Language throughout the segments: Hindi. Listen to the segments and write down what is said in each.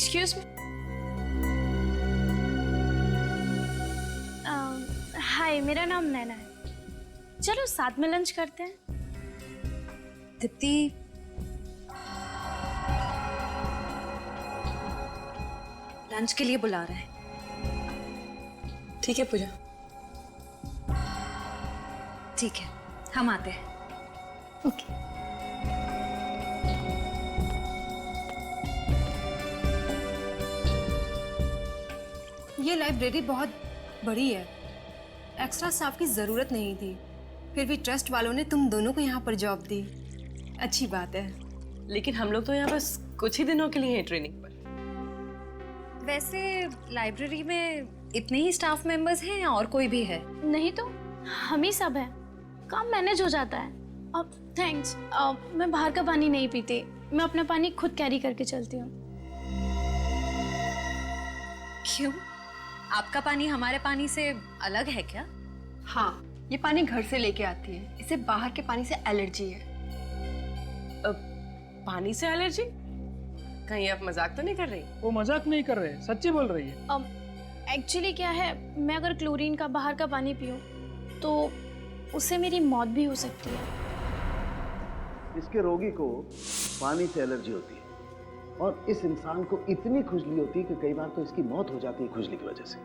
Excuse me. हाय, मेरा नाम नैना है। चलो साथ में लंच करते हैं। दीप्ति, लंच के लिए बुला रहे हैं। ठीक है पूजा। ठीक है, हम आते हैं। ओके। ये लाइब्रेरी बहुत बड़ी है, एक्स्ट्रा स्टाफ की जरूरत नहीं थी, फिर भी ट्रस्ट वालों ने तुम दोनों को यहाँ पर जॉब दी। अच्छी बात है। लेकिन हम लोग तो यहाँ बस कुछ ही दिनों के लिए हैं ट्रेनिंग पर। वैसे लाइब्रेरी में इतने ही स्टाफ मेंबर्स हैं या और कोई भी है? नहीं तो हम ही सब हैं, काम मैनेज हो जाता है। अब थैंक्स, मैं बाहर का पानी नहीं पीती, मैं अपना पानी खुद कैरी करके चलती हूँ। क्यों? आपका पानी हमारे पानी से अलग है क्या? हाँ, ये पानी घर से लेके आती है, इसे बाहर के पानी से एलर्जी है। पानी से एलर्जी? कहीं आप मजाक तो नहीं कर रही? वो मजाक नहीं कर रहे, सच्ची बोल रही है। एक्चुअली क्या है, मैं अगर क्लोरीन का बाहर का पानी पीऊँ तो उससे मेरी मौत भी हो सकती है। इसके रोगी को पानी से एलर्जी होती है और इस इंसान को इतनी खुजली होती है कि कई बार तो इसकी मौत हो जाती है खुजली की वजह से।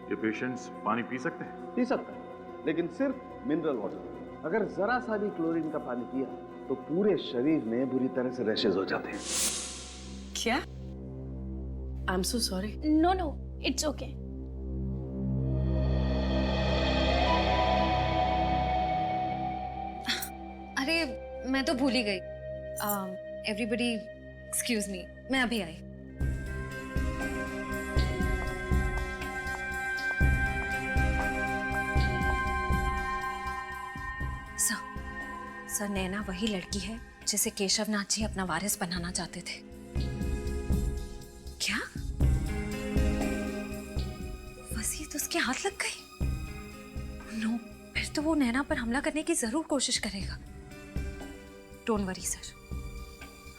ये पेशेंट्स पानी पी सकते हैं? पी सकता है, लेकिन सिर्फ मिनरल वाटर। अगर जरा सा भी क्लोरीन का पानी पिया तो पूरे शरीर में बुरी तरह से रैशेज हो जाते हैं। क्या? I am so sorry. No no, it's okay. अरे मैं तो भूल ही गई। एवरीबडी एक्सक्यूज मी, मैं अभी आई। सर, नैना वही लड़की है जिसे केशव नाथ जी अपना वारिस बनाना चाहते थे। क्या वसीयत उसके हाथ लग गई? नो, फिर तो वो नैना पर हमला करने की जरूर कोशिश करेगा। डोंट वरी सर,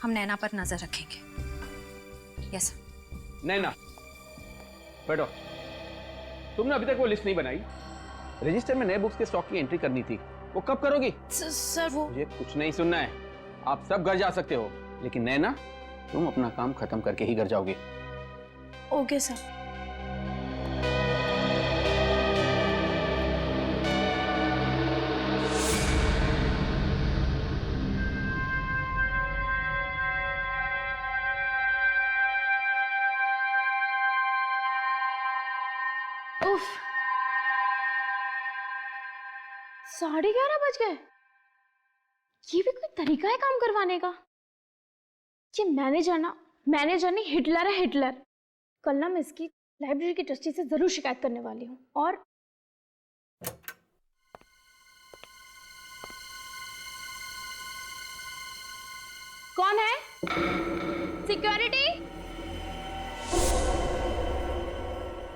हम नैना पर नजर रखेंगे। Yes sir. नैना, बैठो। तुमने अभी तक वो लिस्ट नहीं बनाई। रजिस्टर में नए बुक्स के स्टॉक की एंट्री करनी थी, वो कब करोगी? सर वो मुझे कुछ नहीं सुनना है। आप सब घर जा सकते हो, लेकिन नैना, तुम अपना काम खत्म करके ही घर जाओगे। Okay sir. उफ, 11:30 बज गए। ये भी कोई तरीका है काम करवाने का? ये मैनेजर नहीं, हिटलर है, हिटलर। कल ना मैं इसकी लाइब्रेरी की ट्रस्टी से जरूर शिकायत करने वाली हूँ। और कौन है? सिक्योरिटी,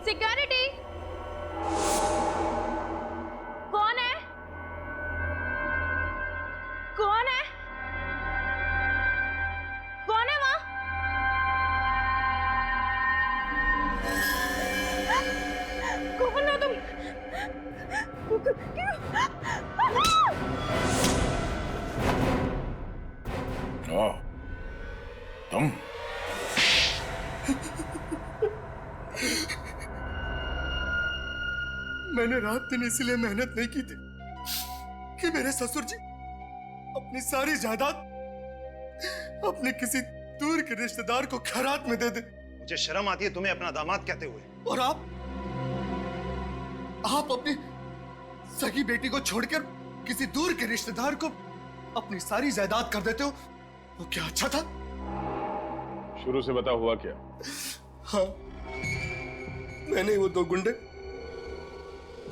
सिक्योरिटी, कौन है? कौन है? कौन है वहां? कौन हो तुम? ओह, तुम? मैंने रात दिन इसलिए मेहनत नहीं की थी कि मेरे ससुर जी अपनी सारी जायदाद अपने किसी दूर के रिश्तेदार को खैरात में दे दे। मुझे शर्म आती है तुम्हें अपना दामाद कहते हुए। और आप अपनी सगी बेटी को छोड़कर किसी दूर के रिश्तेदार को अपनी सारी जायदाद कर देते हो, वो क्या अच्छा था? शुरू से बता हुआ क्या? हाँ, मैंने वो दो गुंडे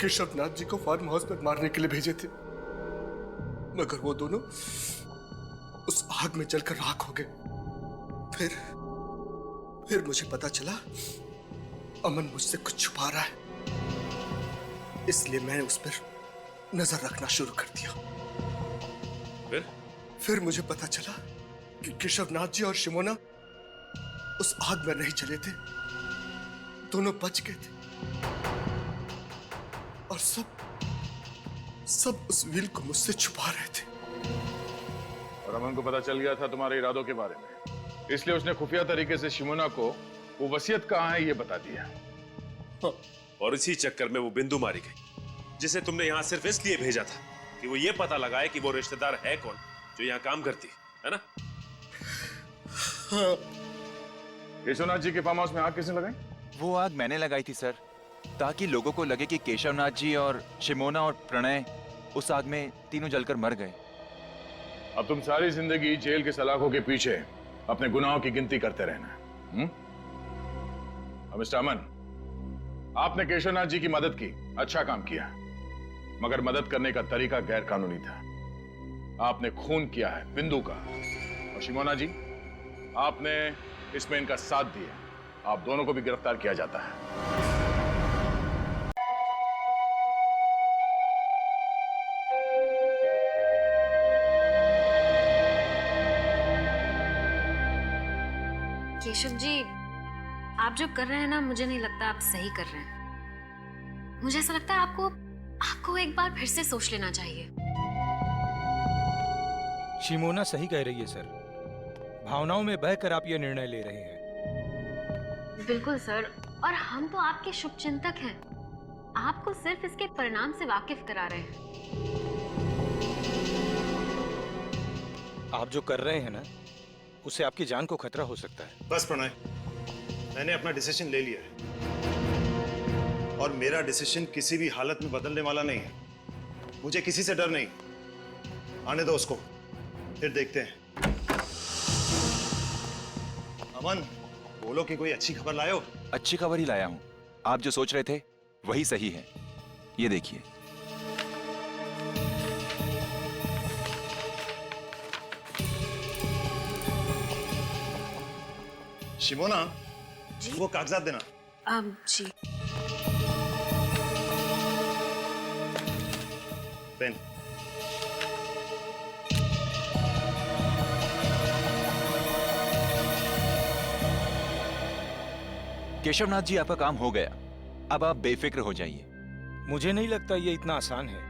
केशव नाथ जी को फार्म हाउस पर मारने के लिए भेजे थे, मगर वो दोनों उस आग में जलकर राख हो गए। फिर मुझे पता चला अमन मुझसे कुछ छुपा रहा है, इसलिए मैंने उस पर नजर रखना शुरू कर दिया। फिर मुझे पता चला कि केशव नाथ जी और शिमोना उस आग में नहीं जले थे, दोनों बच गए थे। और सब उस व्हील को मुझसे छुपा रहे थे। और अमन को पता चल गया था तुम्हारे इरादों के बारे में, इसलिए उसने खुफिया तरीके से शिमोना को वो वसीयत कहाँ है ये बता दिया। और इसी चक्कर में वो बिंदु मारी गई, जिसे तुमने यहाँ सिर्फ इसलिए भेजा था कि वो ये पता लगाए कि वो रिश्तेदार है कौन जो यहाँ काम करती है ना? केशवनाथ जी के फार्म हाउस में आग किसने लगाई? वो आग मैंने लगाई थी सर, ताकि लोगों को लगे कि केशवनाथ जी और शिमोना और प्रणय उस आग में तीनों जलकर मर गए। अब तुम सारी जिंदगी जेल के सलाखों के पीछे अपने गुनाहों की गिनती करते रहना। अब मिस्टर अमन, आपने केशवनाथ जी की मदद की, अच्छा काम किया, मगर मदद करने का तरीका गैर कानूनी था। आपने खून किया है बिंदु का, और शिमोना जी आपने इसमें इनका साथ दिया। आप दोनों को भी गिरफ्तार किया जाता है। केशव जी, आप जो कर रहे हैं ना, मुझे नहीं लगता आप सही कर रहे हैं। मुझे ऐसा लगता है आपको एक बार फिर से सोच लेना चाहिए। शिमोना सही कह रही है सर, भावनाओं में बहकर आप ये निर्णय ले रहे हैं। बिल्कुल सर, और हम तो आपके शुभचिंतक हैं, आपको सिर्फ इसके परिणाम से वाकिफ करा रहे हैं। आप जो कर रहे हैं ना, उससे आपकी जान को खतरा हो सकता है। बस प्रणय, मैंने अपना डिसीजन ले लिया है, और मेरा डिसीजन किसी भी हालत में बदलने वाला नहीं है। मुझे किसी से डर नहीं। आने दो उसको, फिर देखते हैं। अमन, बोलो कि कोई अच्छी खबर लाए हो। अच्छी खबर ही लाया हूं। आप जो सोच रहे थे वही सही है। ये देखिए। शिमोना, वो कागजात देना। जी। पेन। केशवनाथ जी, आपका काम हो गया, अब आप बेफिक्र हो जाइए। मुझे नहीं लगता ये इतना आसान है।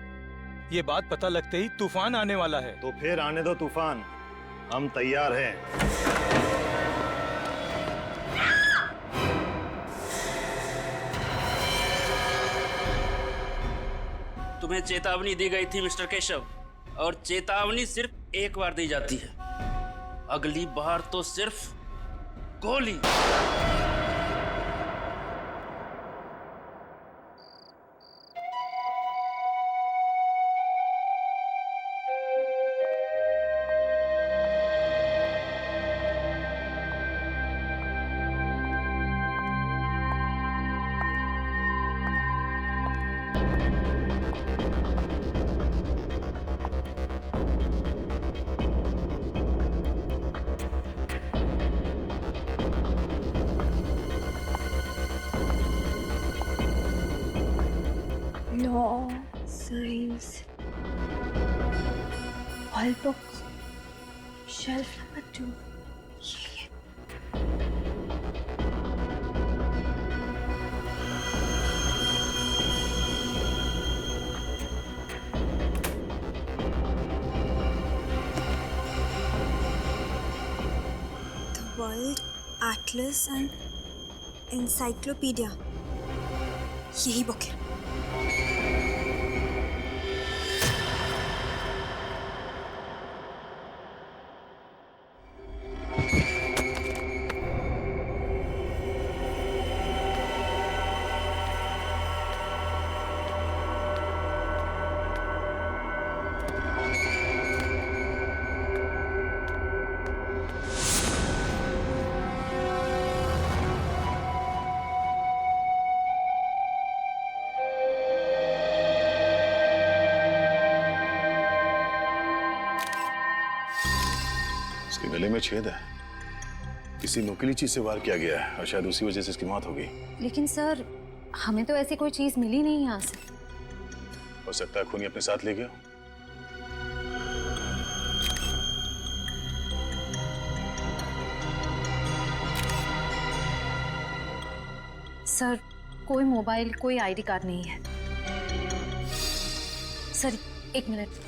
ये बात पता लगते ही तूफान आने वाला है। तो फिर आने दो तूफान, हम तैयार हैं। तुम्हें चेतावनी दी गई थी मिस्टर केशव, और चेतावनी सिर्फ एक बार दी जाती है, अगली बार तो सिर्फ गोली। Law, science, all books, shelf number 2. The World Atlas and Encyclopedia, यही बुक है। इसके गले में छेद है, किसी नुकीली चीज से वार किया गया है, और शायद उसी वजह से इसकी मौत हो गई। लेकिन सर, हमें तो ऐसी कोई चीज मिली नहीं यहाँ से। हो सकता है खूनी अपने साथ ले गया। सर कोई मोबाइल, कोई आईडी कार्ड नहीं है। Sir 1 minute.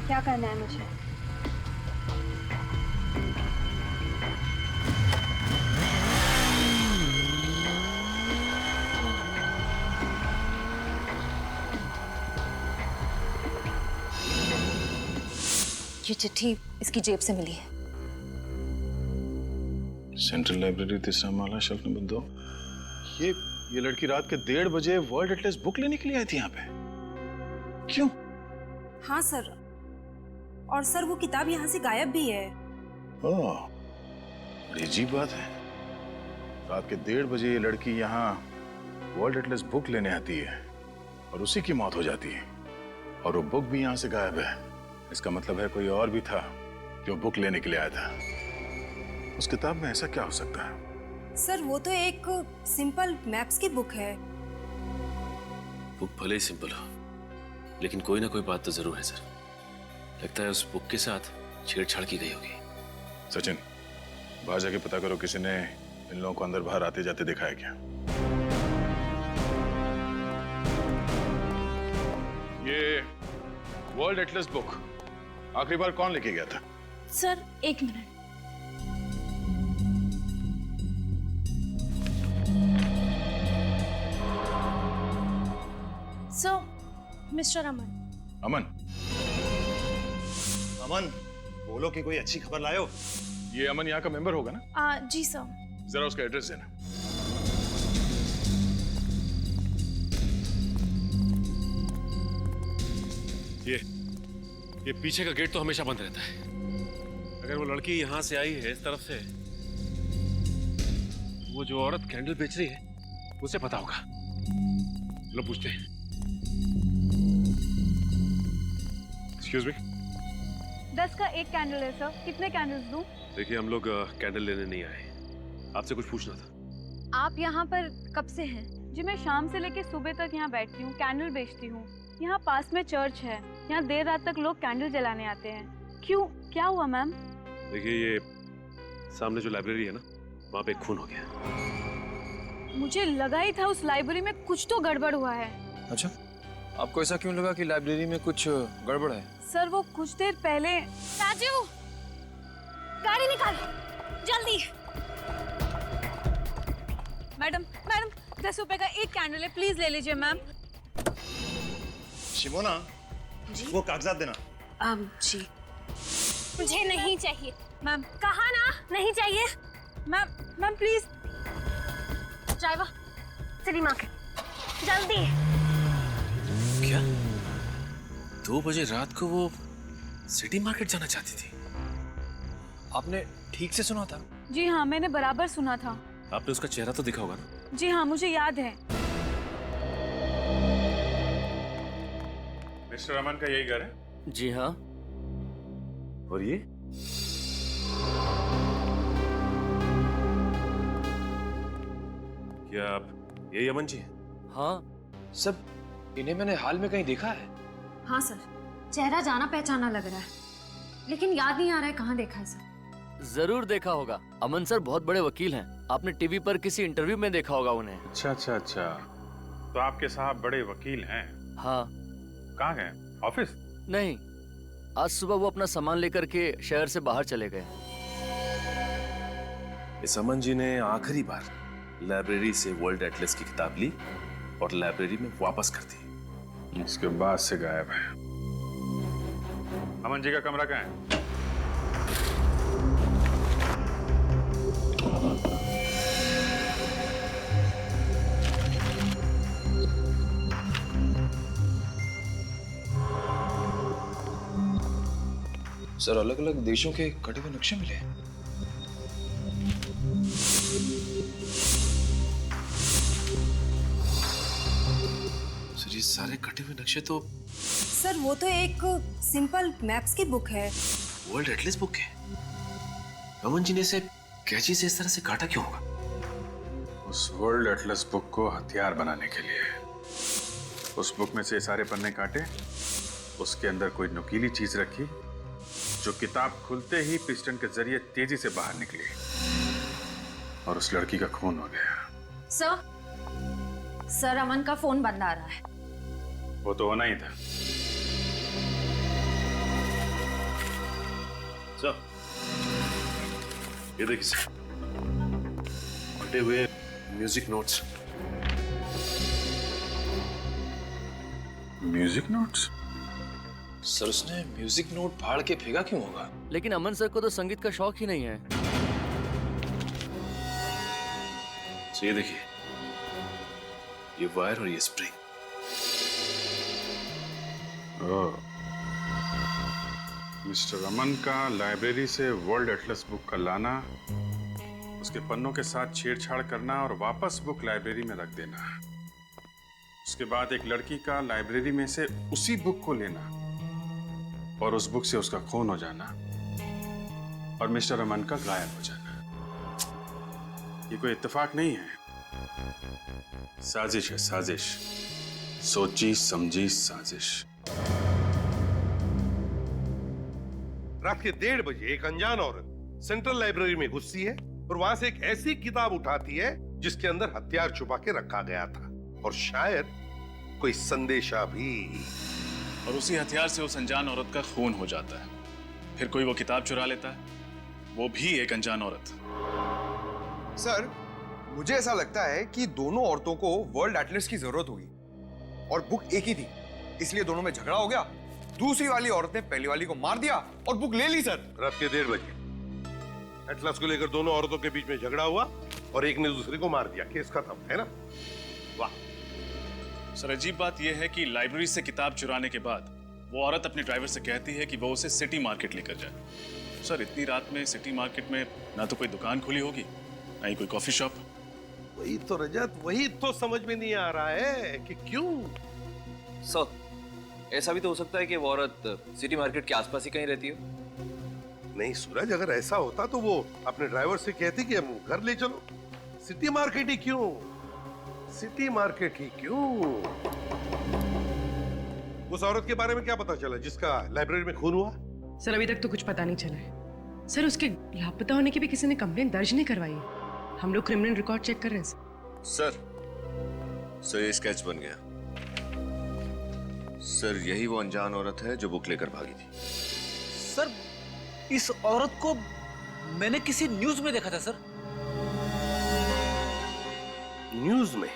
क्या करना है मुझे? ये चिट्ठी इसकी जेब से मिली है। सेंट्रल लाइब्रेरी, तीसरा माला, शेल्फ नंबर 2। ये लड़की रात के 1:30 बजे वर्ल्ड एटलस बुक लेने के लिए आई थी यहाँ पे। क्यों? हाँ सर, और सर वो किताब यहाँ से गायब भी है। ओह, बड़ी अजीब बात है। रात के 1:30 बजे ये लड़की यहाँ वर्ल्ड एटलस बुक लेने आती है और उसी की मौत हो जाती है, और वो बुक भी यहाँ से गायब है। इसका मतलब है कोई और भी था जो बुक लेने के लिए आया था। उस किताब में ऐसा क्या हो सकता है? सर वो तो एक सिंपल मैप्स की बुक है। बुक भले ही सिंपल हो, लेकिन कोई ना कोई बात तो जरूर है सर। लगता है उस बुक के साथ छेड़छाड़ की गई होगी। सचिन, बाहर जाके पता करो किसी ने इन लोगों को अंदर बाहर आते जाते देखा है क्या। ये वर्ल्ड एटलस बुक आखिरी बार कौन लेके गया था? Sir 1 minute. So mister Aman. Aman? Aman, बोलो कि कोई अच्छी खबर लाए हो। ये अमन यहाँ का मेंबर होगा ना? जी सर। जरा उसका एड्रेस देना। ये पीछे का गेट तो हमेशा बंद रहता है। अगर वो लड़की यहाँ से आई है इस तरफ से, वो जो औरत कैंडल बेच रही है उसे पता होगा। चलो पूछते हैं। Excuse me. 10 का 1 कैंडल है सर, कितने कैंडल्स दूं? देखिए, हम लोग कैंडल लेने नहीं आए, आपसे कुछ पूछना था। आप यहाँ पर कब से हैं? जी मैं शाम से लेकर सुबह तक यहाँ बैठती हूँ, कैंडल बेचती हूँ। यहाँ पास में चर्च है, यहाँ देर रात तक लोग कैंडल जलाने आते हैं। क्यों, क्या हुआ मैम? देखिए, ये सामने जो लाइब्रेरी है ना, वहाँ पे एक खून हो गया। मुझे लगा ही था उस लाइब्रेरी में कुछ तो गड़बड़ हुआ है। अच्छा, आपको ऐसा क्यों लगा कि लाइब्रेरी में कुछ गड़बड़ है? सर वो कुछ देर पहले। राजू, गाड़ी निकाल जल्दी। मैडम 10 रुपए का 1 कैंडल है, प्लीज ले लीजिए मैम। शिमोना, वो कागजात देना। जी मुझे नहीं चाहिए मैम। कहा ना नहीं चाहिए। Ma'am please. Driver city market जल्दी। क्या 2 बजे रात को वो सिटी मार्केट जाना चाहती थी? आपने ठीक से सुना था? जी हाँ, मैंने बराबर सुना था। आपने उसका चेहरा तो देखा होगा ना? जी हाँ, मुझे याद है। मिस्टर अमन का यही घर है? जी हाँ। और ये? क्या आप यही अमन जी हैं? हाँ सब, इन्हें मैंने हाल में कहीं देखा है। हाँ सर, चेहरा जाना पहचाना लग रहा है, लेकिन याद नहीं आ रहा है कहाँ देखा है सर। जरूर देखा होगा। अमन सर बहुत बड़े वकील हैं, आपने टीवी पर किसी इंटरव्यू में देखा होगा उन्हें। अच्छा, तो आपके साहब बड़े वकील हैं? हाँ। कहाँ गए? ऑफिस? नहीं, आज सुबह वो अपना सामान लेकर के शहर से बाहर चले गए। इस अमन जी ने आखिरी बार लाइब्रेरी से वर्ल्ड एटलस की किताब ली और लाइब्रेरी में वापस कर दी। उसके बाद से गायब है। अमन जी का कमरा कहाँ है? सर, अलग अलग देशों के कटे हुए नक्शे मिले हैं। सारे कटे हुए नक्शे तो सर वो तो एक सिंपल मैप्स की बुक है। वर्ल्ड एटलस बुक है। अमन जी ने इसे कैंची से इस तरह से काटा क्यों होगा? उस वर्ल्ड एटलस बुक को हथियार बनाने के लिए। उस बुक में से सारे पन्ने काटे, उसके अंदर कोई नुकीली चीज रखी जो किताब खुलते ही पिस्टन के जरिए तेजी से बाहर निकली और उस लड़की का खून हो गया। सर अमन का फोन बंद आ रहा है। वो तो होना ही था। सर ये देखिए, फटे हुए music notes. Music notes? Sir उसने म्यूजिक नोट फाड़ के फेंका क्यों होगा? लेकिन अमन सर को तो संगीत का शौक ही नहीं है। तो ये देखिए, ये वायर और ये स्प्रिंग। मिस्टर अमन का लाइब्रेरी से वर्ल्ड एटलस बुक का लाना, उसके पन्नों के साथ छेड़छाड़ करना और वापस बुक लाइब्रेरी में रख देना। उसके बाद एक लड़की का लाइब्रेरी में से उसी बुक को लेना और उस बुक से उसका खून हो जाना और मिस्टर अमन का गायब हो जाना। ये कोई इत्तेफाक नहीं है, साजिश है, साजिश। सोची समझी साजिश। रात के 1:30 बजे एक अनजान औरत सेंट्रल लाइब्रेरी में घुसती है और वहां से एक ऐसी किताब उठाती है जिसके अंदर हथियार छुपा के रखा गया था और शायद कोई संदेशा भी। और उसी हथियार से उस अनजान औरत का खून हो जाता है। फिर कोई वो किताब चुरा लेता है, वो भी एक अनजान औरत। सर मुझे ऐसा लगता है कि दोनों औरतों को वर्ल्ड एटलस की जरूरत होगी और बुक एक ही थी, इसलिए दोनों में झगड़ा हो गया। दूसरी वाली औरत ने पहली वाली को मार दिया और बुक ले ली। सर रात के 1:30 बजे एटलस को लेकर दोनों औरतों के बीच में झगड़ा हुआ और एक ने दूसरे को मार दिया। केस खत्म, है ना? वाह। सर अजीब बात यह है कि लाइब्रेरी से किताब चुराने के बाद वो औरत अपने ड्राइवर से कहती है कि वो उसे सिटी मार्केट लेकर जाए। सर इतनी रात में सिटी मार्केट में ना तो कोई दुकान खुली होगी, ना ही कोई कॉफी शॉप। वही तो रजत, वही तो समझ में नहीं आ रहा है कि क्यों। सर ऐसा भी तो हो सकता है कि वो औरत सिटी मार्केट के आसपास ही कहीं रहती हो। नहीं सूरज, अगर ऐसा होता तो वो अपने ड्राइवर से कहती कि हम घर ले चलो। सिटी मार्केट ही क्यों? सिटी मार्केट ही क्यों? उस औरत के बारे में क्या पता चला जिसका लाइब्रेरी में खून हुआ? सर अभी तक तो कुछ पता नहीं चला है। सर उसके लापता होने की भी किसी ने कंप्लेंट दर्ज नहीं करवाई है। हम लोग क्रिमिनल रिकॉर्ड चेक कर रहे हैं। सर ये स्केच बन गया। सर यही वो अनजान औरत है जो बुक लेकर भागी थी। सर इस औरत को मैंने किसी न्यूज में देखा था सर। न्यूज में?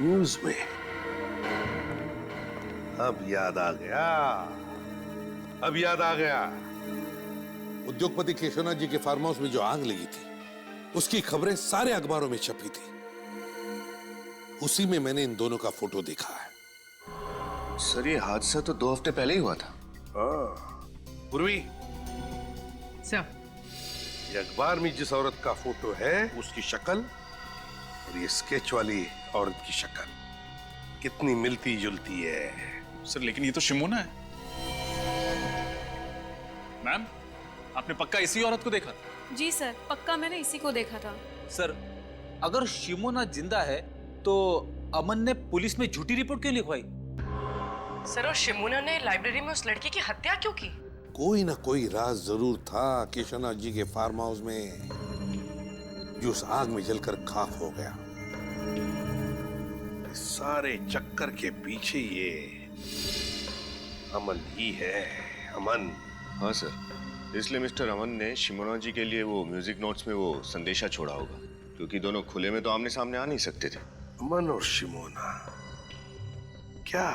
न्यूज में? अब याद आ गया, अब याद आ गया। उद्योगपति केशवनाथ जी के फार्म हाउस में जो आग लगी थी उसकी खबरें सारे अखबारों में छपी थी। उसी में मैंने इन दोनों का फोटो देखा है। सर ये हादसा तो 2 हफ्ते पहले ही हुआ था। पूर्वी सर, ये अखबार में जिस औरत का फोटो है उसकी शक्ल और ये स्केच वाली औरत की शक्ल कितनी मिलती जुलती है। सर लेकिन ये तो शिमोना है। मैम आपने पक्का इसी औरत को देखा था? जी सर, पक्का मैंने इसी को देखा था। सर अगर शिमोना जिंदा है तो अमन ने पुलिस में झूठी रिपोर्ट क्यों लिखवाई? सर और शिमोना ने लाइब्रेरी में उस लड़की की हत्या क्यों की? कोई ना कोई राज जरूर था केशवनाथ जी के फार्म हाउस में जो उस आग में जलकर खाक हो गया। सारे चक्कर के पीछे ये अमन ही है, अमन। हाँ सर, इसलिए मिस्टर अमन ने शिमोना जी के लिए वो म्यूजिक नोट्स में वो संदेशा छोड़ा होगा, क्योंकि दोनों खुले में तो आमने सामने आ नहीं सकते थे। अमन और शिमोना, क्या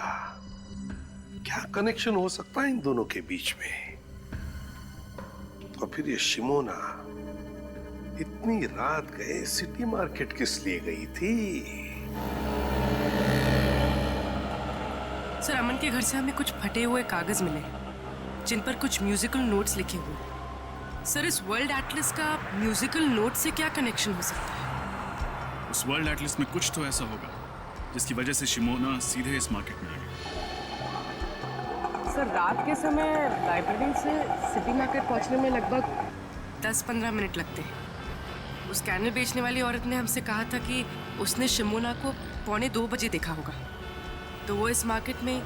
क्या कनेक्शन हो सकता है इन दोनों के बीच में? तो फिर ये शिमोना इतनी रात गए सिटी मार्केट किस लिए गई थी? सर अमन के घर से हमें कुछ फटे हुए कागज मिले जिन पर कुछ म्यूजिकल नोट्स लिखे हुए। सर इस वर्ल्ड एटलस का म्यूजिकल नोट से क्या कनेक्शन हो सकता है? उस वर्ल्ड एटलस में कुछ तो ऐसा होगा जिसकी वजह से शिमोना सीधे इस मार्केट में आ गई। सर रात के समय लाइब्रेरी से सिटी मार्केट पहुंचने में लगभग 10-15 मिनट लगते हैं। उस कैंडल बेचने वाली औरत ने हमसे कहा था कि उसने शिमोना को 1:45 बजे देखा होगा, तो वो इस मार्केट में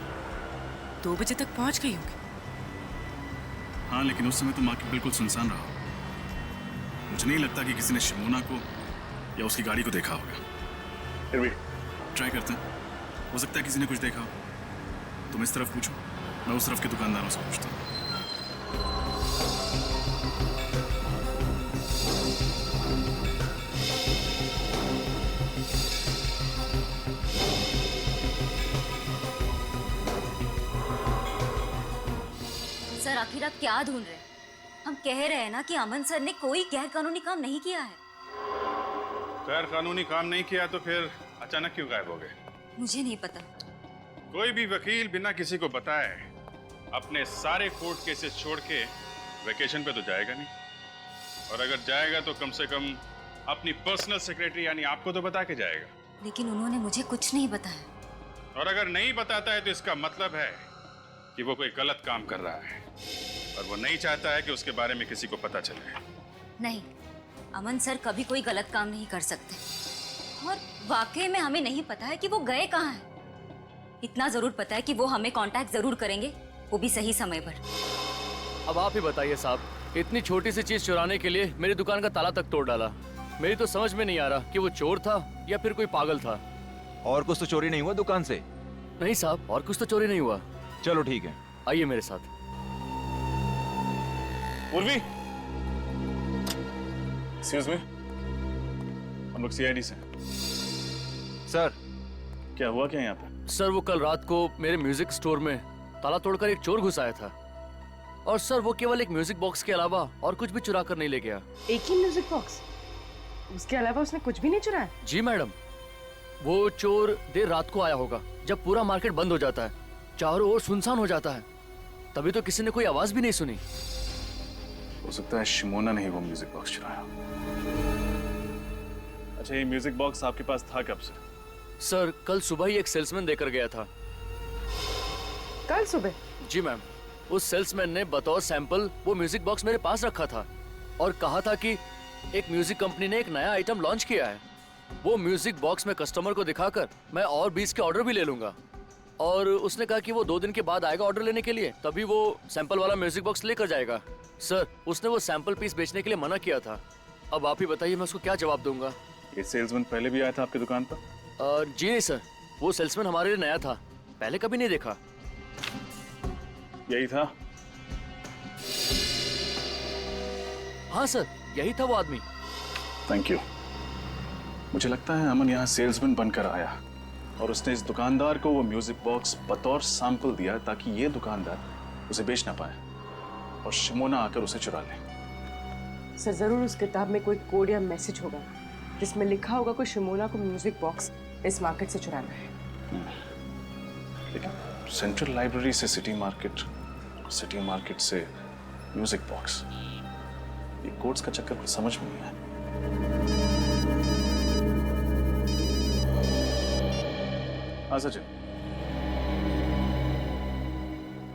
2 बजे तक पहुंच गई होगी। हाँ, लेकिन उस समय तो मार्केट बिल्कुल सुनसान रहा। मुझे नहीं लगता कि किसी ने शिमोना को या उसकी गाड़ी को देखा होगा। फिर भी ट्राई करते हैं, हो सकता है किसी ने कुछ देखा हो। तुम इस तरफ पूछो, मैं उस तरफ के दुकानदारों से पूछता हूँ। सर आखिर आप क्या ढूंढ रहे हैं? हम कह रहे हैं ना कि अमन सर ने कोई गैर कानूनी काम नहीं किया है। गैर कानूनी काम नहीं किया तो फिर अचानक क्यों गायब हो गए? मुझे नहीं पता। कोई भी वकील बिना किसी को बताए अपने सारे कोर्ट केसेस छोड़ के वेकेशन पे तो जाएगा नहीं, और अगर जाएगा तो कम से कम अपनी पर्सनल सेक्रेटरी यानी आपको तो बता के जाएगा। लेकिन उन्होंने मुझे कुछ नहीं बताया। और अगर नहीं बताता है तो इसका मतलब है कि वो कोई गलत काम कर रहा है और वो नहीं चाहता है कि उसके बारे में किसी को पता चले। नहीं, अमन सर कभी कोई गलत काम नहीं कर सकते, और वाकई में हमें नहीं पता है कि वो गए कहाँ हैं। इतना जरूर पता है कि वो हमें कांटेक्ट जरूर करेंगे, वो भी सही समय पर। अब आप ही बताइए साहब, इतनी छोटी सी चीज चुराने के लिए मेरी दुकान का ताला तक तोड़ डाला। मेरी तो समझ में नहीं आ रहा कि वो चोर था या फिर कोई पागल था। और कुछ तो चोरी नहीं हुआ दुकान से? नहीं साहब, और कुछ तो चोरी नहीं हुआ। चलो ठीक है, आइए मेरे साथ। उर्वी, एक्सक्यूज मी, हम लोग सीआईडी से। सर क्या हुआ क्या यहाँ पे? सर वो कल रात को मेरे म्यूजिक स्टोर में ताला तोड़कर एक चोर घुस आया था, और सर वो केवल एक म्यूजिक बॉक्स के अलावा और कुछ भी चुरा कर नहीं ले गया। एक ही म्यूजिक बॉक्स? उसके अलावा उसने कुछ भी नहीं चुराया? जी मैडम, वो चोर देर रात को आया होगा जब पूरा मार्केट बंद हो जाता है, चारों ओर सुनसान हो जाता है, तभी तो किसी ने कोई आवाज भी नहीं सुनी। हो सकता है शिमोना ने ही वो म्यूजिक बॉक्स चुराया। अच्छा, ये म्यूजिक बॉक्स आपके पास था कब से? सर कल सुबह ही एक सेल्समैन देकर गया था। कल सुबह? जी मैम, उस सेल्समैन ने बतौर सैंपल वो म्यूजिक बॉक्स मेरे पास रखा था और कहा था कि एक म्यूजिक कंपनी ने एक नया आइटम लॉन्च किया है, वो म्यूजिक बॉक्स में कस्टमर को दिखाकर मैं और 20 के ऑर्डर भी ले लूंगा। और उसने कहा कि वो 2 दिन के बाद आएगा ऑर्डर लेने के लिए, तभी वो सैंपल वाला म्यूजिक बॉक्स लेकर जाएगा। सर उसने वो सैंपल पीस बेचने के लिए मना किया था। अब आप ही बताइए मैं उसको क्या जवाब दूंगा। ये सेल्समैन पहले भी आया था आपकी दुकान पर? जी नहीं सर, वो सेल्समैन हमारे लिए नया था, पहले कभी नहीं देखा। यही था? हाँ सर, यही था वो आदमी। Thank you. मुझे लगता है अमन यहाँ सेल्समैन बनकर आया और उसने इस दुकानदार को वो म्यूजिक बॉक्स बतौर सैंपल दिया ताकि ये दुकानदार उसे बेच ना पाए और शिमोना आकर उसे चुरा ले। सर जरूर उस किताब में कोई कोड या मैसेज होगा जिसमें लिखा होगा कि शिमोना को म्यूजिक बॉक्स इस मार्केट से चुराना है। लेकिन सेंट्रल लाइब्रेरी से सिटी मार्केट से म्यूजिक बॉक्स, ये कोड्स का चक्कर कुछ समझ में नहीं आया। हाँ सचिन,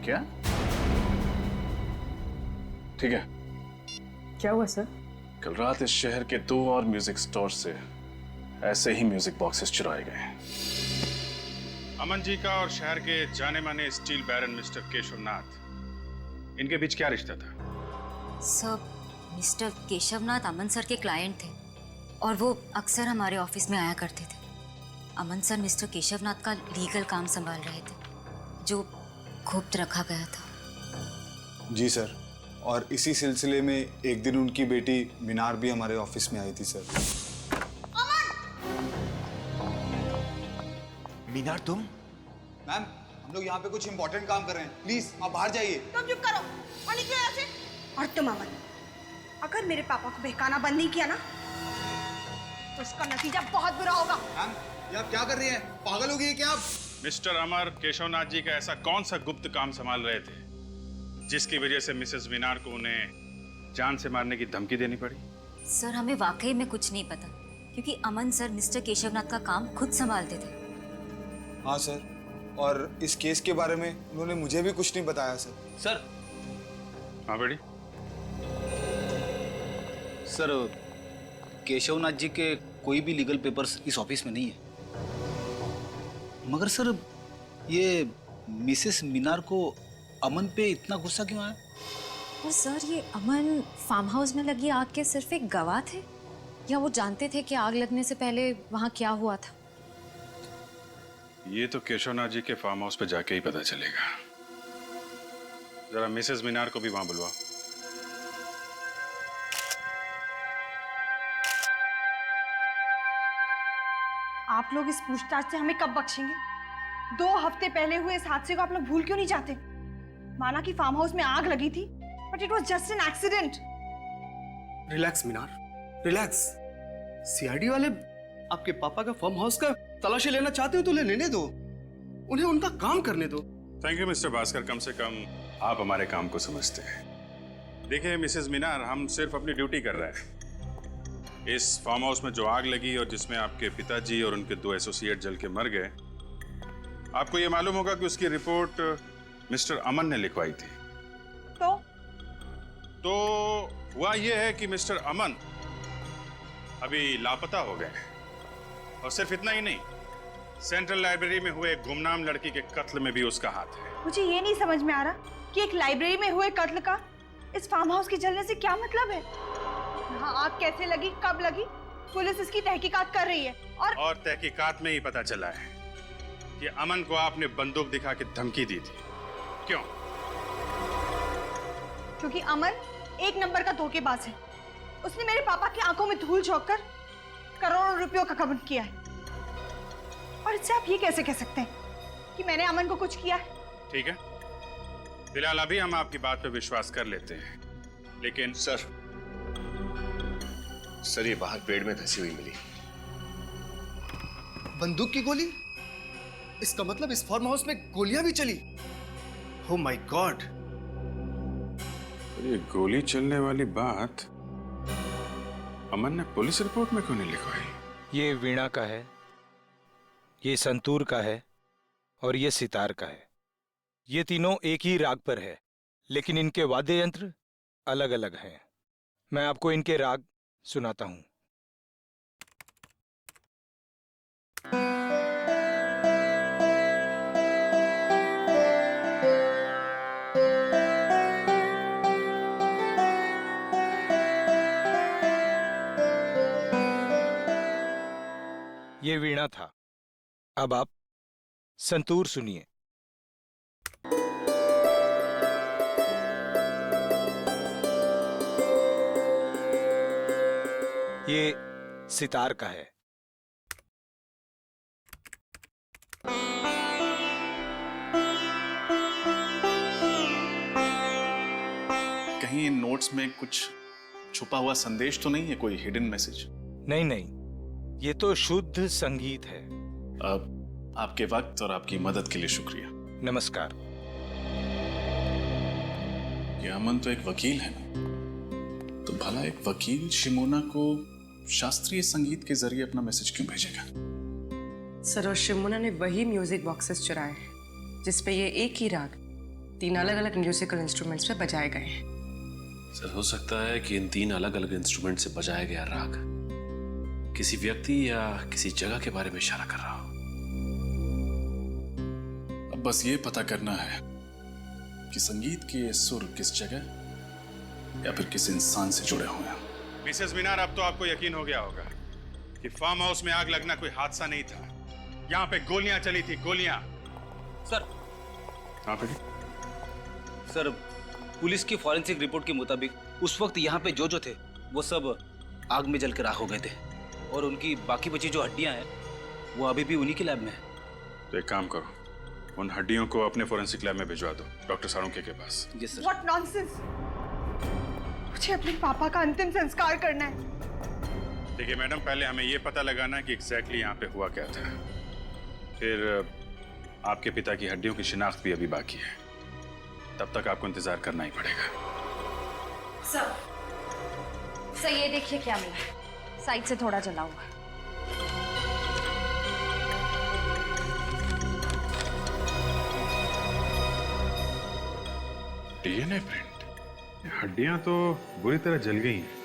क्या? ठीक है। क्या हुआ सर? कल रात इस शहर के 2 और म्यूजिक स्टोर से ऐसे ही म्यूजिक बॉक्सेस चुराए गए। अमन जी का और शहर के जाने माने स्टील बैरन मिस्टर केशवनाथ, इनके बीच क्या रिश्ता था? सर मिस्टर केशवनाथ अमन सर के क्लाइंट थे और वो अक्सर हमारे ऑफिस में आया करते थे। अमन सर मिस्टर केशवनाथ का लीगल काम संभाल रहे थे जो गुप्त रखा गया था। जी सर, और इसी सिलसिले में एक दिन उनकी बेटी मीनार भी हमारे ऑफिस में आई थी सर। मीनार तुम? मैम, हम लोग यहाँ पे कुछ इंपॉर्टेंट काम कर रहे हैं, प्लीज आप बाहर जाइए। तुम चुप करो और निकलो यहाँ से। और तुम अमन, अगर मेरे पापा को बहकाना बंद नहीं किया ना तो उसका नतीजा बहुत बुरा होगा। मैम, ये आप क्या कर रही हैं? पागल हो गई है क्या आप? मिस्टर अमर केशवनाथ जी का ऐसा कौन सा गुप्त काम संभाल रहे थे जिसकी वजह से मिसेस मीनार को उन्हें जान से मारने की धमकी देनी पड़ी? सर हमें वाकई में कुछ नहीं पता, क्योंकि अमन सर मिस्टर केशवनाथ का काम खुद संभालते थे। हाँ सर, और इस केस के बारे में उन्होंने मुझे भी कुछ नहीं बताया सर। सर। हाँ बेटी। सर, केशवनाथ जी के कोई भी लीगल पेपर्स इस ऑफिस में नहीं है। मगर सर, ये मिसेस मीनार को अमन पे इतना गुस्सा क्यों आया? और सर, ये अमन फार्म हाउस में लगी आग के सिर्फ एक गवाह थे, या वो जानते थे कि आग लगने से पहले वहां क्या हुआ था? ये तो केशवनाथ जी के फार्म हाउस पे जाके ही पता चलेगा। जरा मिसेस मीनार को भी वहां बुलवाओ। आप लोग इस पूछताछ से हमें कब बख्शेंगे? 2 हफ्ते पहले हुए इस हादसे को आप लोग भूल क्यों नहीं जाते? माना कि फार्म हाउस में आग लगी थी, but it was just an accident. Relax Minar, relax. CID वाले आपके पापा का फार्म हाउस का तलाशी लेना चाहते हो तो लेने दो, उन्हें उनका काम करने दो। थैंक यू मिस्टर भास्कर, कम से कम आप हमारे काम को समझते हैं। देखिए मिसेस मीनार, हम सिर्फ अपनी ड्यूटी कर रहे हैं। इस फार्म हाउस में जो आग लगी और जिसमें आपके पिताजी और उनके 2 एसोसिएट जल के मर गए, आपको ये मालूम होगा कि उसकी रिपोर्ट मिस्टर अमन ने लिखवाई थी। तो हुआ ये है कि मिस्टर अमन अभी लापता हो गए, और सिर्फ इतना ही नहीं, सेंट्रल लाइब्रेरी में हुए एक गुमनाम लड़की के कत्ल में भी उसका हाथ है। मुझे ये नहीं समझ में आ रहा कि एक लाइब्रेरी में हुए कत्ल का इस फार्म हाउस के जलने से क्या मतलब है? यहाँ आग कैसे लगी, कब लगी, पुलिस इसकी तहकीकात कर रही है। और तहकीकात में ही पता चला है कि अमन को आपने बंदूक दिखा के धमकी दी थी। क्यों? क्योंकि अमन एक नंबर का धोखेबाज है। उसने मेरे पापा की आंखों में धूल झोंककर करोड़ों रुपयों का गबन किया है। और इससे आप ये कैसे कह सकते हैं कि मैंने अमन को कुछ किया है? ठीक है, फिलहाल अभी हम आपकी बात पे विश्वास कर लेते हैं, लेकिन सर ये बाहर पेड़ में धंसी हुई मिली। बंदूक की गोली? इसका मतलब इस फार्म हाउस में गोलियां भी चली? Oh my God! ये गोली चलने वाली बात अमन ने पुलिस रिपोर्ट में क्यों नहीं लिखवाई? ये वीणा का है, ये संतूर का है और ये सितार का है। ये तीनों एक ही राग पर है, लेकिन इनके वाद्य यंत्र अलग अलग हैं। मैं आपको इनके राग सुनाता हूं। ये वीणा था, अब आप संतूर सुनिए। ये सितार का है। कहीं इन नोट्स में कुछ छुपा हुआ संदेश तो नहीं है, कोई हिडन मैसेज? नहीं नहीं, ये तो शुद्ध संगीत है। अब आपके वक्त और आपकी मदद के लिए शुक्रिया। नमस्कार। ये अमन तो एक वकील है ना, तो भला एक वकील शिमोना को शास्त्रीय संगीत के जरिए अपना मैसेज क्यों भेजेगा? सर, और शिमोना ने वही म्यूजिक बॉक्सेस चुराए हैं जिसपे ये एक ही राग 3 अलग अलग म्यूजिकल इंस्ट्रूमेंट्स पे बजाए गए हैं। सर, हो सकता है कि इन 3 अलग अलग इंस्ट्रूमेंट से बजाया गया राग किसी व्यक्ति या किसी जगह के बारे में इशारा कर रहा हो। अब बस ये पता करना है कि संगीत के ये सुर किस जगह या फिर किस इंसान से जुड़े हुए हैं। मिसेस मीनार, अब तो आपको यकीन हो गया होगा कि फार्म हाउस में आग लगना कोई हादसा नहीं था। यहाँ पे गोलियां चली थी, गोलियां। सर। हाँ बेटी। सर, पुलिस की फॉरेंसिक रिपोर्ट के मुताबिक उस वक्त यहाँ पे जो थे वो सब आग में जल के राख हो गए थे, और उनकी बाकी बची जो हड्डियां हैं वो अभी भी उन्हीं के लैब में है। तो एक काम करो, उन हड्डियों को अपने फॉरेंसिक लैब में भिजवा दो, डॉक्टर साळुंखे के पास। Yes sir. What nonsense! मुझे अपने पापा का अंतिम संस्कार करना है। देखिए मैडम, पहले हमें ये पता लगाना है कि एग्जैक्टली यहाँ पे हुआ क्या था, फिर आपके पिता की हड्डियों की शिनाख्त भी अभी बाकी है। तब तक आपको इंतजार करना ही पड़ेगा। सर, सर ये देखिए क्या मिला, साइड से थोड़ा जला हुआ है। डीएनए प्रिंट, हड्डियां तो बुरी तरह जल गई हैं।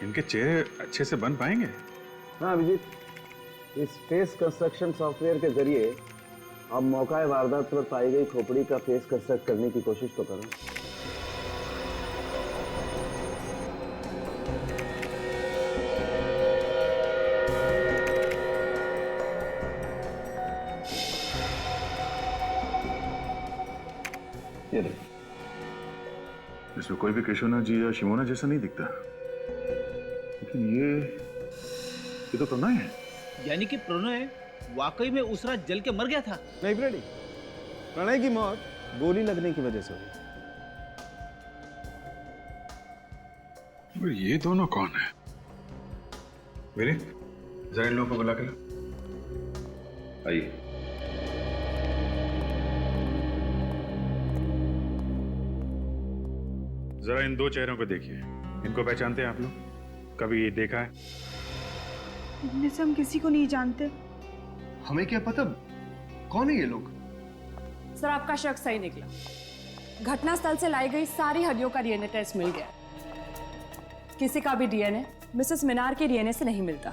इनके चेहरे अच्छे से बन पाएंगे? हाँ अभिजीत, इस फेस कंस्ट्रक्शन सॉफ्टवेयर के जरिए आप मौका वारदात पर पाई गई खोपड़ी का फेस कंस्ट्रक्ट करने की कोशिश तो करें। ये देखिए, इसमें कोई भी केशवनाथ जी या शिमोना जैसा नहीं दिखता, लेकिन ये तो प्रणय है। यानी कि प्रणय वाकई में उस रात जल के मर गया था? नहीं फ्रेडी, प्रणय की मौत गोली लगने की वजह से हुई। और ये दोनों कौन है? मेरे जरा इन लोगों को बुला कर आइए। जरा इन दो चेहरों को देखिए, इनको पहचानते हैं आप लोग? कभी ये देखा है? इनमें से हम किसी को नहीं जानते। हमें क्या पता कौन है ये लोग? सर आपका शक सही निकला। घटनास्थल से लाई गई सारी हड्डियों का डीएनए टेस्ट मिल गया। किसी का भी डीएनए मिसेस मीनार के डीएनए से नहीं मिलता।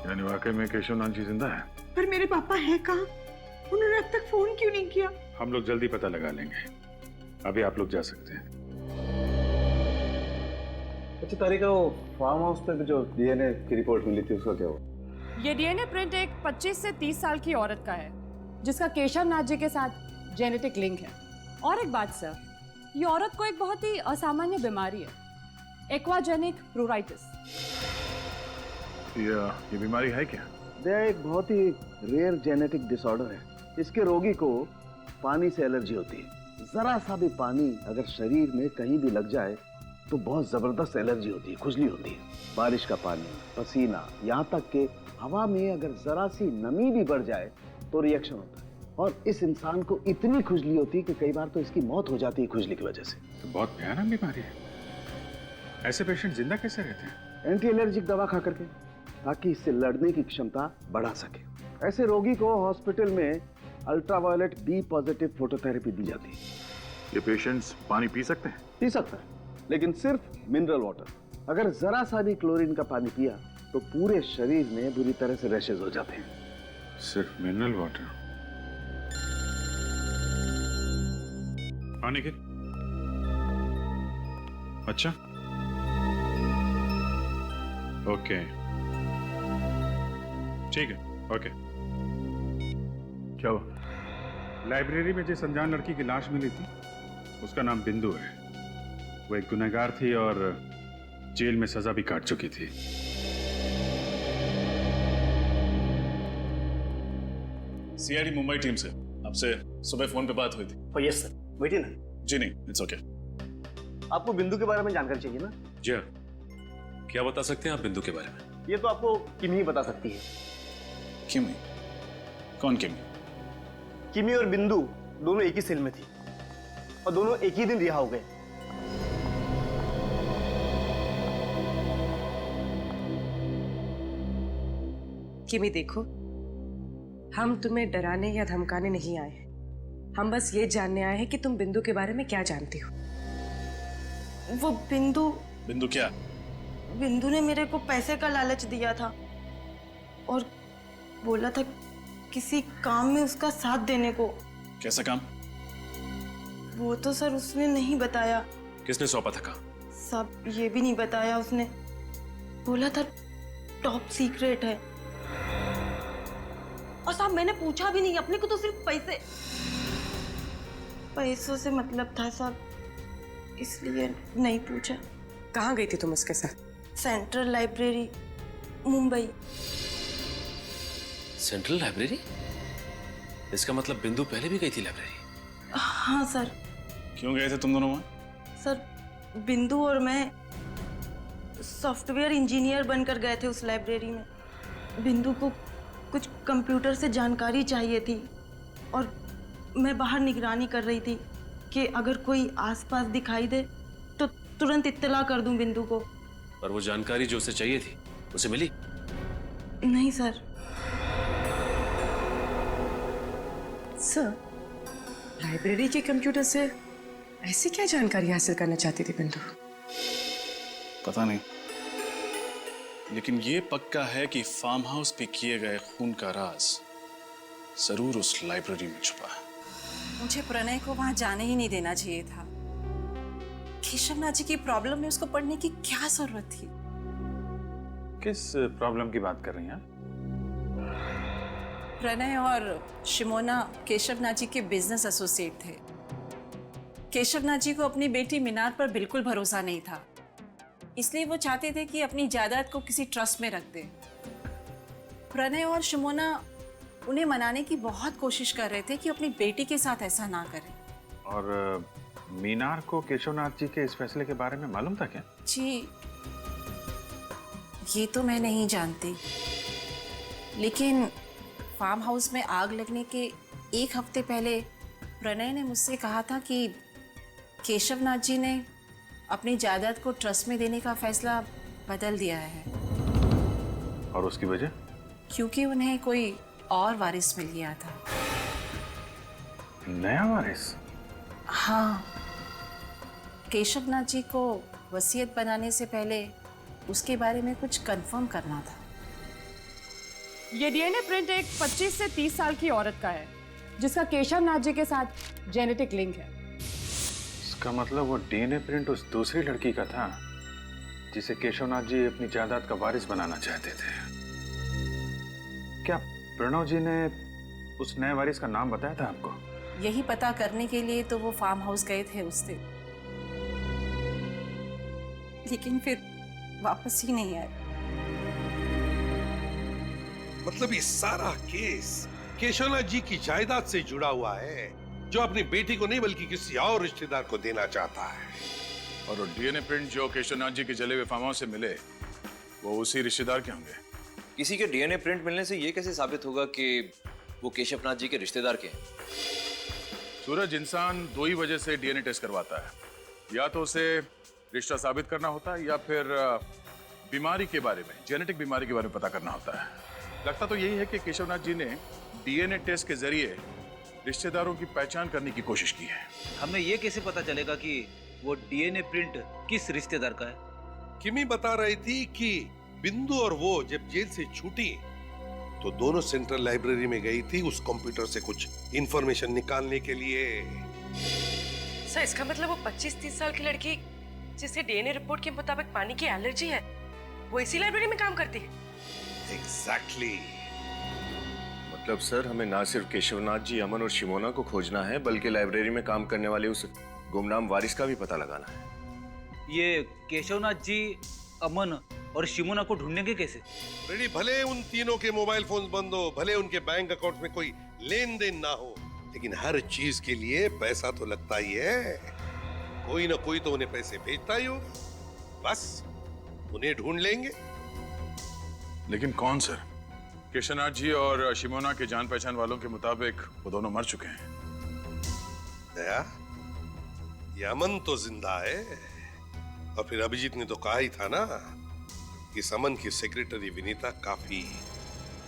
यानी वाकई में केशवनाथ जी जिंदा है? पर मेरे पापा हैं कहाँ? उन्होंने अब तक फोन क्यों नहीं किया? हम लोग जल्दी पता लगा लेंगे, अभी आप लोग जा सकते हैं। अच्छा तारिका, वो फार्म हाउस पे जो डीएनए की रिपोर्ट मिली थी उसका क्या हुआ? ये डीएनए प्रिंट एक 25 से 30 साल की औरत का है जिसका केशवनाथ जी के साथ जेनेटिक लिंक है। और एक बात सर, ये औरत को एक बहुत ही असामान्य बीमारी है, एक्वाजेनिक प्लूराइटिस। ये बीमारी है क्या? यह एक बहुत ही रेयर जेनेटिक डिसऑर्डर है। इसके रोगी को पानी से एलर्जी होती है। जरा सा भी पानी अगर शरीर में कहीं भी लग जाए तो बहुत जबरदस्त एलर्जी होती है, खुजली होती है। बारिश का पानी, पसीना, यहाँ तक कि हवा में अगर जरा सी नमी भी बढ़ जाए तो रिएक्शन होता है। और इस इंसान को इतनी खुजली होती है कि कई बार तो इसकी मौत हो जाती है खुजली की वजह से। तो बहुत भयानक बीमारी है। ऐसे पेशेंट जिंदा कैसे रहते हैं? एंटी एलर्जिक दवा खा करके, ताकि इससे लड़ने की क्षमता बढ़ा सके। ऐसे रोगी को हॉस्पिटल में अल्ट्रावायलेट बी पॉजिटिव फोटोथेरेपी दी जाती है। ये पेशेंट्स पानी पी सकते हैं? पी सकता है, लेकिन सिर्फ मिनरल वाटर। अगर जरा सा भी क्लोरीन का पानी पिया तो पूरे शरीर में बुरी तरह से रैशेज हो जाते हैं। सिर्फ मिनरल वाटर? पानी के? अच्छा, ओके, ठीक है, ओके। क्या हुआ? लाइब्रेरी में जिस अनजान लड़की की लाश मिली थी उसका नाम बिंदु है। वो एक गुनहगार थी और जेल में सजा भी काट चुकी थी। सीआईडी मुंबई टीम से आपसे सुबह फोन पे बात हुई थी। यस सर, बैठिए ना। जी नहीं, इट्स ओके। आपको बिंदु के बारे में जानकारी चाहिए ना? जी हाँ, क्या बता सकते हैं आप बिंदु के बारे में? ये तो आपको किमी ही बता सकती है। किमी? कौन किमी? किमी और बिंदु दोनों एक ही सेल में थी और दोनों एक ही दिन रिहा हो गए। किमी देखो, हम तुम्हें डराने या धमकाने नहीं आए हैं। हम बस ये जानने आए हैं कि तुम बिंदु के बारे में क्या जानती हो। वो बिंदु क्या? बिंदु ने मेरे को पैसे का लालच दिया था और बोला था किसी काम में उसका साथ देने को। कैसा काम? वो तो सर उसने नहीं बताया। किसने सौंपा था काम? सब ये भी नहीं बताया उसने। बोला था टॉप सीक्रेट है। और साहब मैंने पूछा भी नहीं, अपने को तो सिर्फ पैसों से मतलब था साहब, इसलिए नहीं पूछा। कहाँ गई थी तुम उसके साथ? Central library, Mumbai. Central library? इसका मतलब बिंदु पहले भी गई थी लाइब्रेरी? हाँ सर। क्यों गए थे तुम दोनों वहां? सर बिंदु और मैं सॉफ्टवेयर इंजीनियर बनकर गए थे उस लाइब्रेरी में। बिंदु को कुछ कंप्यूटर से जानकारी चाहिए थी और मैं बाहर निगरानी कर रही थी कि अगर कोई आसपास दिखाई दे तो तुरंत इत्तला कर दूं बिंदु को। पर वो जानकारी जो उसे चाहिए थी उसे मिली? नहीं सर। सर, लाइब्रेरी के कंप्यूटर से ऐसी क्या जानकारी हासिल करना चाहती थी बिंदु? पता नहीं, लेकिन ये पक्का है कि फार्म हाउस पे किए गए खून का राज जरूर उस लाइब्रेरी में छुपा है। मुझे प्रणय को वहां जाने ही नहीं देना चाहिए था। केशवनाथ जी की प्रॉब्लम में उसको पढ़ने की क्या जरूरत थी? किस प्रॉब्लम की बात कर रही हैं? प्रणय और शिमोना केशवनाथ जी के बिजनेस एसोसिएट थे। केशवनाथ जी को अपनी बेटी मीनार पर बिल्कुल भरोसा नहीं था, इसलिए वो चाहते थे कि अपनी जायदाद को किसी ट्रस्ट में रख दें। प्रणय और शिमोना उन्हें मनाने की बहुत कोशिश कर रहे थे कि अपनी बेटी के साथ ऐसा ना करें। और मीनार को केशवनाथ जी के इस फैसले के बारे में मालूम था क्या? जी, ये तो मैं नहीं जानती, लेकिन फार्म हाउस में आग लगने के एक हफ्ते पहले प्रणय ने मुझसे कहा था कि केशवनाथ जी ने अपनी जायदाद को ट्रस्ट में देने का फैसला बदल दिया है। और उसकी वजह? क्योंकि उन्हें कोई और वारिस मिल गया था। नया वारिस? हाँ, केशवनाथ जी को वसीयत बनाने से पहले उसके बारे में कुछ कंफर्म करना था। ये डीएनए प्रिंट एक 25 से 30 साल की औरत का है जिसका केशवनाथ जी के साथ जेनेटिक लिंक है। इसका मतलब वो डीएनए प्रिंट उस दूसरी लड़की का था जिसे केशवनाथ जी अपनी जायदाद का वारिस बनाना चाहते थे। क्या प्रणव जी ने उस नए वारिस का नाम बताया था आपको? यही पता करने के लिए तो वो फार्म हाउस गए थे उस दिन, लेकिन फिर वापस ही नहीं आए। मतलब ये सारा केस केशवनाथ जी की जायदाद से जुड़ा हुआ है, जो अपनी बेटी को नहीं बल्कि किसी और रिश्तेदार को देना चाहता है। और वो डीएनए प्रिंट जो केशवनाथ जी के जले हुए फार्म हाउस से मिले वो उसी रिश्तेदार के होंगे। किसी के डीएनए प्रिंट मिलने से ये कैसे साबित होगा कि वो केशवनाथ जी के रिश्तेदार के हैं? सूरज, इंसान दो ही वजह से डीएनए टेस्ट करवाता है, या तो उसे रिश्ता साबित करना होता है या फिर बीमारी के बारे में, जेनेटिक बीमारी के बारे में पता करना होता है। लगता तो यही है कि केशवनाथ जी ने डीएनए टेस्ट के जरिए रिश्तेदारों की पहचान करने की कोशिश की है। हमें ये कैसे पता चलेगा कि वो डीएनए प्रिंट किस रिश्तेदार का है? किमी बता रही थी कि बिंदु और वो जब जेल से छूटी तो दोनों सेंट्रल लाइब्रेरी में गई थी उस कंप्यूटर से कुछ इंफॉर्मेशन निकालने के लिए। सर, इसका मतलब वो 25-30 साल की लड़की जिसे डीएनए रिपोर्ट के मुताबिक पानी की एलर्जी है, वो इसी लाइब्रेरी में काम करती है? एग्जैक्टली। मतलब सर, हमें ना सिर्फ केशवनाथ जी, अमन और शिमोना को खोजना है, बल्कि लाइब्रेरी में काम करने वाले उस गुमनाम वारिस का भी पता लगाना है। ये केशवनाथ जी, अमन और शिमोना को ढूंढेंगे कैसे? रेडी, भले उन तीनों के मोबाइल फोन बंद हो, भले उनके बैंक अकाउंट में कोई लेन देन ना हो, लेकिन हर चीज के लिए पैसा तो लगता ही है। कोई ना कोई तो उन्हें पैसे भेजता ही होगा। बस उन्हें ढूंढ लेंगे। लेकिन कौन सर? केशवनाथ जी और शिमोना के जान पहचान वालों के मुताबिक वो दोनों मर चुके हैं। दया, ये अमन तो जिंदा है, और फिर अभिजीत ने तो कहा ही था ना कि अमन की सेक्रेटरी विनीता काफी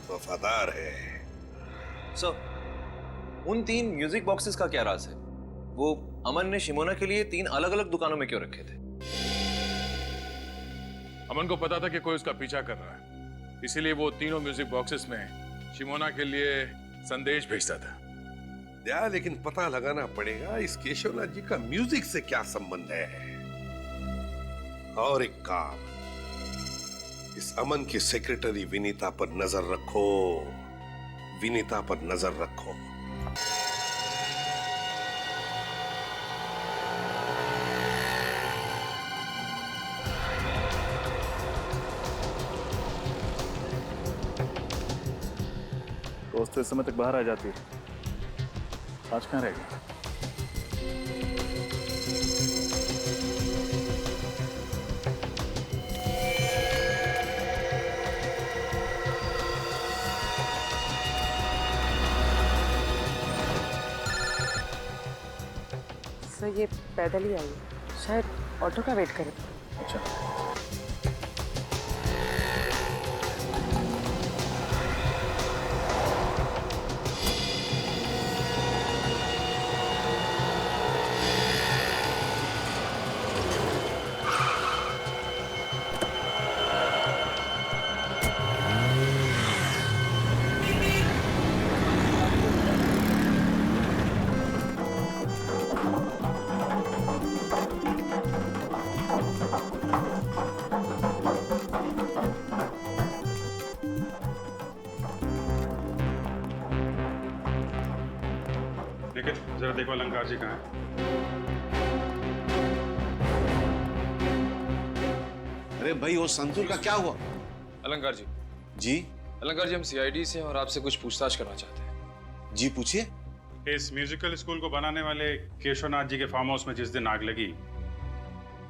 वफादार है। सर, उन 3 म्यूजिक बॉक्सेस का क्या राज है? वो अमन ने शिमोना के लिए 3 अलग-अलग दुकानों में क्यों रखे थे? अमन को पता था कि कोई उसका पीछा कर रहा है, इसीलिए वो तीनों म्यूजिक बॉक्सेस में शिमोना के लिए संदेश भेजता था। दया, लेकिन पता लगाना पड़ेगा इस केशवनाथ जी का म्यूजिक से क्या संबंध है। और एक काम, इस अमन की सेक्रेटरी विनीता पर नजर रखो, विनीता पर नजर रखो। दोस्त इस समय तक बाहर आ जाती है, आज कहाँ रहेगी? सर, ये पैदल ही आई है, शायद ऑटो का वेट करें। अच्छा। निखिल जरा देखो अलंकार जी कहाँ हैं? अरे भाई वो संतूर का क्या हुआ? अलंकार जी। जी अलंकार जी, हम सीआईडी से हैं और आपसे कुछ पूछताछ करना चाहते हैं। जी पूछिए। इस म्यूजिकल स्कूल को बनाने वाले केशवनाथ जी के फार्म हाउस में जिस दिन आग लगी,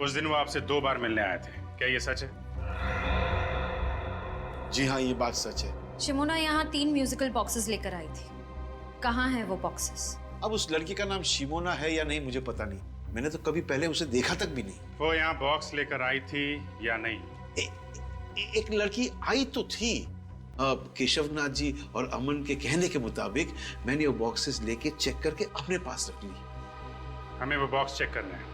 उस दिन वो आपसे 2 बार मिलने आए थे, क्या ये सच है? जी हाँ, ये बात सच है। शिमोना यहाँ 3 म्यूजिकल बॉक्सेस लेकर आई थी। कहाँ हैं वो बॉक्सेस? अब उस लड़की का नाम शिमोना है या नहीं मुझे पता नहीं, मैंने तो कभी पहले उसे देखा तक भी नहीं। वो यहाँ बॉक्स लेकर आई थी या नहीं? एक लड़की आई तो थी। केशवनाथ जी और अमन के कहने के मुताबिक मैंने वो बॉक्सेस लेके चेक करके अपने पास रख ली। हमें वो बॉक्स चेक करना है।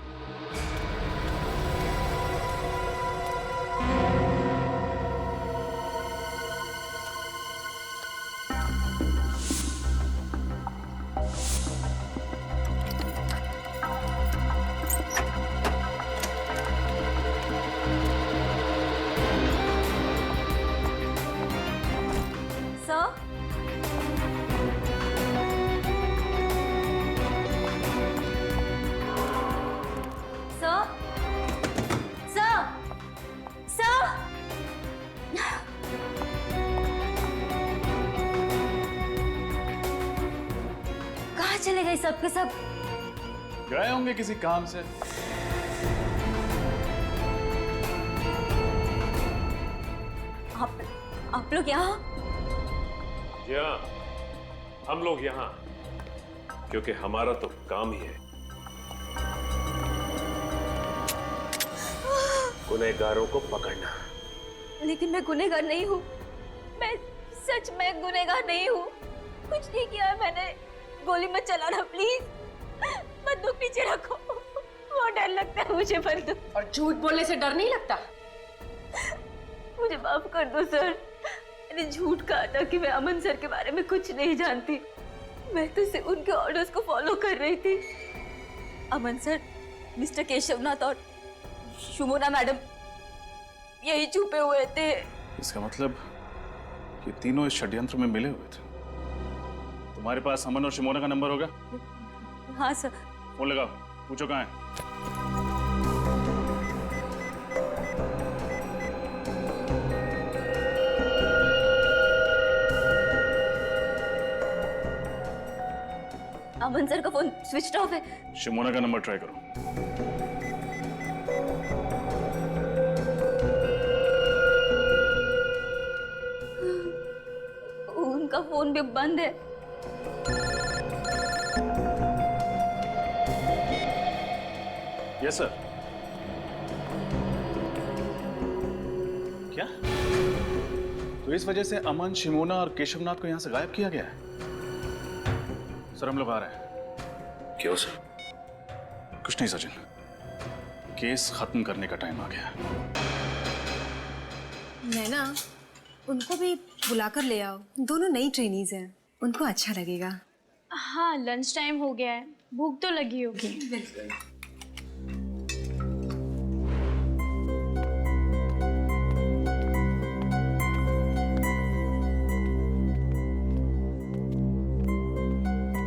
चले गए सब के सब? गए होंगे किसी काम से। आप लोग यहाँ? जी हाँ, हम लोग यहाँ क्योंकि हमारा तो काम ही है गुनहगारों को पकड़ना। लेकिन मैं गुनहगार नहीं हूँ। मैं सच में गुनहगार नहीं हूँ। कुछ नहीं किया है मैंने। गोली मत चलाना प्लीज। बंदूक नीचे रखो। बहुत डर लगता है मुझे बंदूक। और झूठ बोलने से डर नहीं लगता? मुझे माफ कर दो सर। मैंने झूठ कहा था कि मैं अमन सर के बारे में कुछ नहीं जानती। मैं तो सिर्फ उनके ऑर्डर्स को फॉलो कर रही थी। अमन सर, मिस्टर केशवनाथ और शिमोना मैडम यही छुपे हुए थे। इसका मतलब ये तीनों इस षड्यंत्र में मिले हुए थे। तुम्हारे पास अमन और शिमोना का नंबर होगा? हाँ सर। फोन लगाओ, पूछो कहाँ है। अमन सर का फोन स्विच ऑफ है। शिमोना का नंबर ट्राई करो। उनका फोन भी बंद है। Yes sir. क्या? तो इस वजह से अमन, शिमोना और केशवनाथ को यहां से गायब किया गया है? सर हम लोग आ रहे हैं। क्यों सर? कुछ नहीं सचिन, केस खत्म करने का टाइम आ गया। नैना, उनको भी बुलाकर ले आओ। दोनों नई ट्रेनीज हैं, उनको अच्छा लगेगा। हाँ, लंच टाइम हो गया है, भूख तो लगी होगी। बिल्कुल।